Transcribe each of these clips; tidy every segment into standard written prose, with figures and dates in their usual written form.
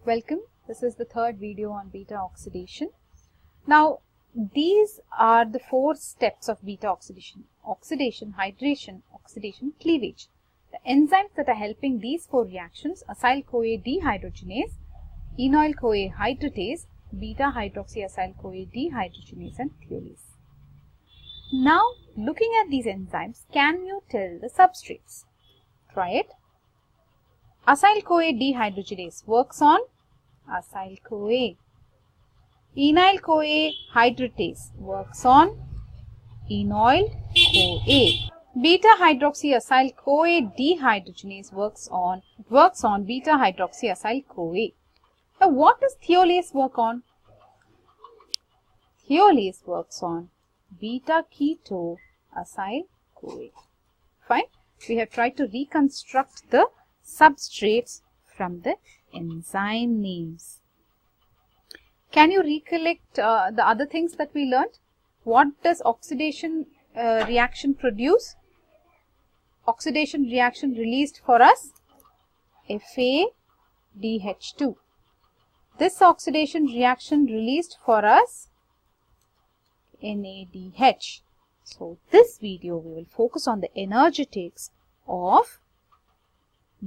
Welcome. This is the third video on beta oxidation. Now, these are the 4 steps of beta oxidation: oxidation, hydration, oxidation, cleavage. The enzymes that are helping these 4 reactions: acyl-CoA dehydrogenase, enoyl-CoA hydratase, beta-hydroxyacyl-CoA dehydrogenase, and thiolase. Now, looking at these enzymes, can you tell the substrates? Try it. Acyl-CoA dehydrogenase works on acyl-CoA. Enyl-CoA hydratase works on enoyl-CoA. Beta-hydroxyacyl-CoA dehydrogenase works on beta-hydroxyacyl-CoA. Now, what does thiolase work on? Thiolase works on beta-keto-acyl-CoA. Fine. We have tried to reconstruct the substrates from the enzyme names. Can you recollect the other things that we learned? What does oxidation reaction produce? Oxidation reaction released for us FADH2. This oxidation reaction released for us NADH. So, this video we will focus on the energetics of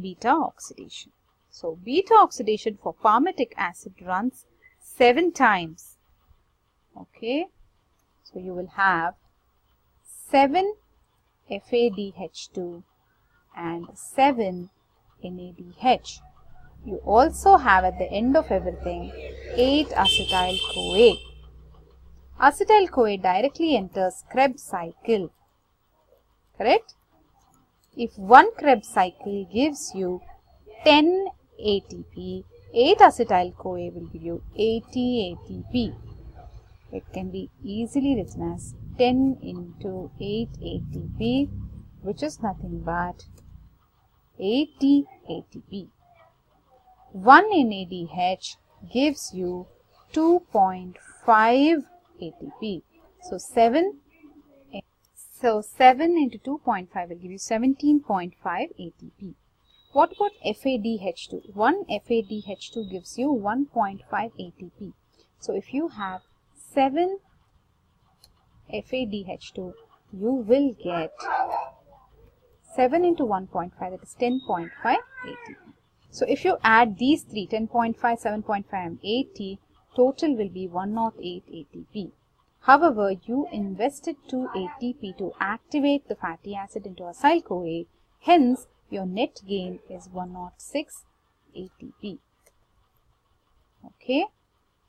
beta oxidation. So, beta oxidation for palmitic acid runs 7 times. Okay. So, you will have 7 FADH2 and 7 NADH. You also have at the end of everything 8 acetyl-CoA. Acetyl-CoA directly enters Krebs cycle. Correct? If one Krebs cycle gives you 10 ATP, 8 acetyl-CoA will give you 80 ATP. It can be easily written as 10 into 8 ATP, which is nothing but 80 ATP. 1 NADH gives you 2.5 ATP. So, 7 into 2.5 will give you 17.5 ATP. What about FADH2? 1 FADH2 gives you 1.5 ATP. So, if you have 7 FADH2, you will get 7 into 1.5, that is 10.5 ATP. So, if you add these 3, 10.5, 7.5 and 80, total will be 108 ATP. However, you invested 2 ATP to activate the fatty acid into acyl-CoA. Hence, your net gain is 106 ATP. Okay.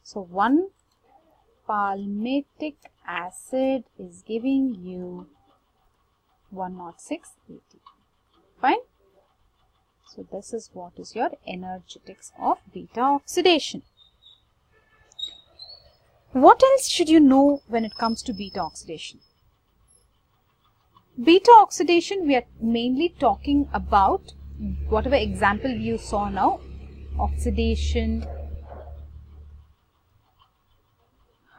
So, 1 palmitic acid is giving you 106 ATP. Fine. So, this is what is your energetics of beta oxidation. What else should you know when it comes to beta oxidation? Beta oxidation, we are mainly talking about whatever example you saw now: oxidation,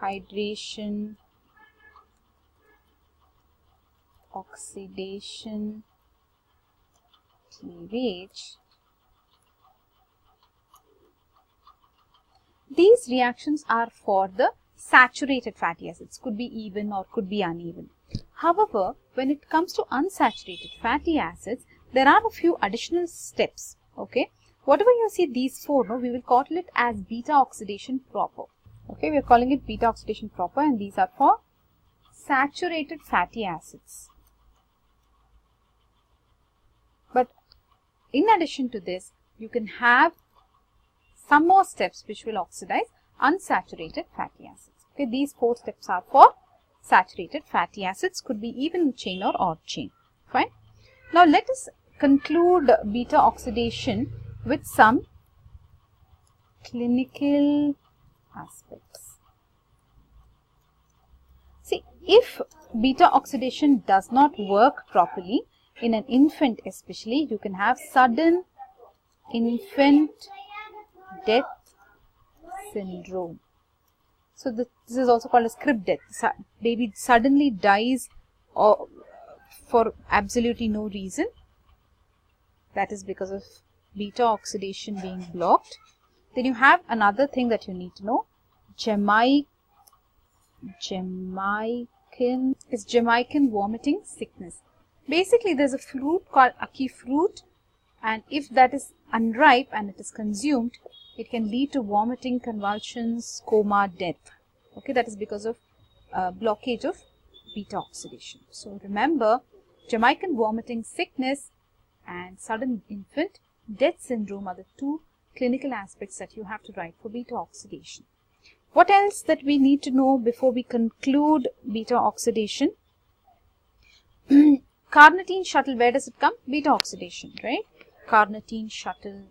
hydration, oxidation, cleavage. These reactions are for the saturated fatty acids, could be even or could be uneven. However, when it comes to unsaturated fatty acids, there are a few additional steps. Okay, whatever you see these 4, no, we will call it as beta oxidation proper. Okay, we are calling it beta oxidation proper, and these are for saturated fatty acids. But in addition to this, you can have some more steps which will oxidize unsaturated fatty acids. Okay, these 4 steps are for saturated fatty acids, could be even chain or odd chain. Fine. Now, let us conclude beta oxidation with some clinical aspects. See, if beta oxidation does not work properly, in an infant especially, you can have sudden infant death syndrome. So, this is also called as crib death. Baby suddenly dies for absolutely no reason. That is because of beta oxidation being blocked. Then you have another thing that you need to know. Jamaican vomiting sickness. Basically, there's a fruit called ackee fruit, and if that is unripe and it is consumed, it can lead to vomiting, convulsions, coma, death. Okay, that is because of blockage of beta oxidation. So remember, Jamaican vomiting sickness and sudden infant death syndrome are the two clinical aspects that you have to write for beta oxidation. What else that we need to know before we conclude beta oxidation? Carnitine shuttle, where does it come? Beta oxidation, right? Carnitine shuttle,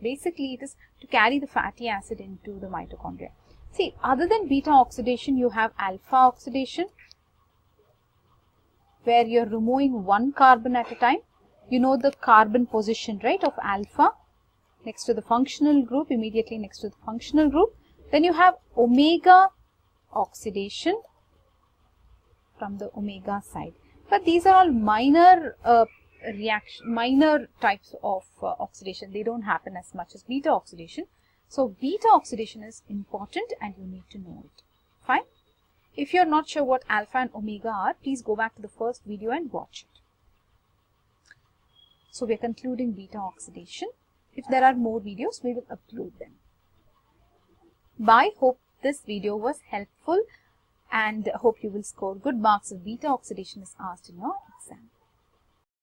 basically it is to carry the fatty acid into the mitochondria. See, other than beta oxidation, you have alpha oxidation, where you're removing one carbon at a time. You know the carbon position, right, of alpha next to the functional group, immediately next to the functional group. Then you have omega oxidation from the omega side. But these are all minor minor types of oxidation. They don't happen as much as beta oxidation. So beta oxidation is important and you need to know it. Fine. If you're not sure what alpha and omega are, please go back to the first video and watch it. So we're concluding beta oxidation. If there are more videos, we will upload them. Bye. Hope this video was helpful and hope you will score good marks if beta oxidation is asked in your exam.